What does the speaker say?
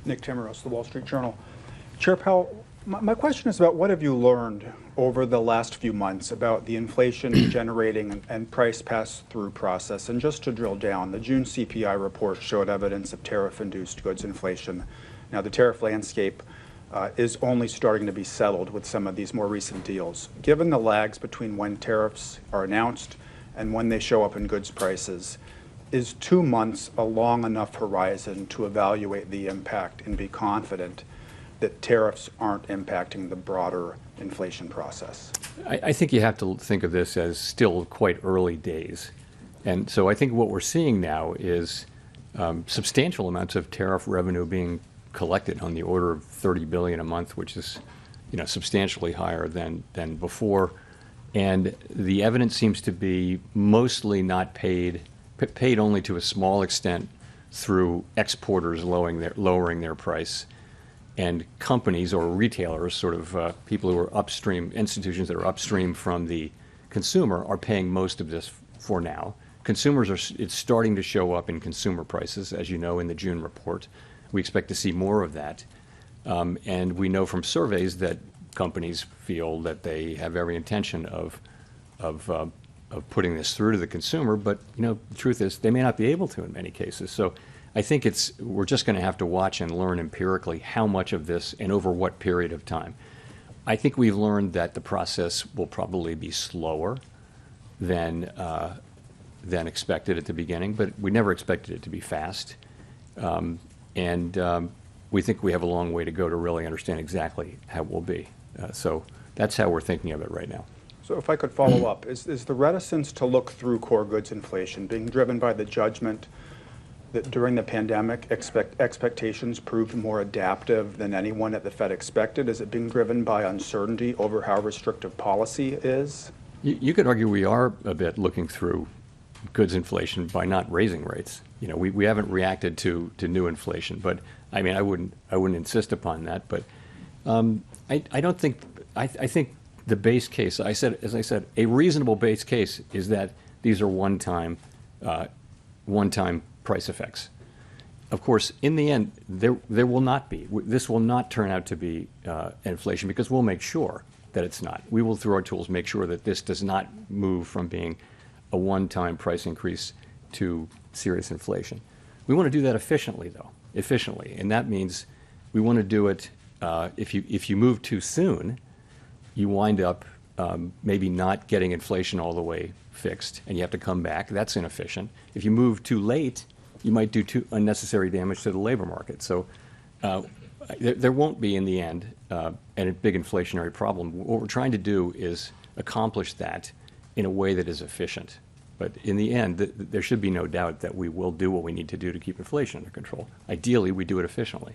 Nick Timmeros, The Wall Street Journal. Chair Powell, my question is about what have you learned over the last few months about the inflation generating and price pass-through process? And just to drill down, the June CPI report showed evidence of tariff-induced goods inflation. Now, the tariff landscape is only starting to be settled with some of these more recent deals. Given the lags between when tariffs are announced and when they show up in goods prices, is 2 months a long enough horizon to evaluate the impact and be confident that tariffs aren't impacting the broader inflation process? I think you have to think of this as still quite early days. And so I think what we're seeing now is substantial amounts of tariff revenue being collected on the order of $30 billion a month, which is substantially higher than before. And the evidence seems to be mostly not paid only to a small extent through exporters lowering their price, and companies or retailers, sort of people who are upstream, institutions that are upstream from the consumer, are paying most of this for now. It's starting to show up in consumer prices, as you know, in the June report. We expect to see more of that. And we know from surveys that companies feel that they have every intention of putting this through to the consumer, but the truth is they may not be able to in many cases. So I think we're just going to have to watch and learn empirically how much of this and over what period of time. I think we've learned that the process will probably be slower than expected at the beginning, but we never expected it to be fast. We think we have a long way to go to really understand exactly how it will be. So that's how we're thinking of it right now. So if I could follow up, is the reticence to look through core goods inflation being driven by the judgment that during the pandemic expectations proved more adaptive than anyone at the Fed expected? Is it being driven by uncertainty over how restrictive policy is? You could argue we are a bit looking through goods inflation by not raising rates. We haven't reacted to new inflation, but I mean I wouldn't insist upon that. But I don't think I think the base case, as I said, a reasonable base case is that these are one-time price effects. Of course, in the end, there will not be. This will not turn out to be inflation because we'll make sure that it's not. We will, through our tools, make sure that this does not move from being a one-time price increase to serious inflation. We want to do that efficiently, and that means we want to do it. If you move too soon, you wind up maybe not getting inflation all the way fixed, and you have to come back. That's inefficient. If you move too late, you might do unnecessary damage to the labor market. So there won't be, in the end, a big inflationary problem. What we're trying to do is accomplish that in a way that is efficient. But in the end, there should be no doubt that we will do what we need to do to keep inflation under control. Ideally, we do it efficiently.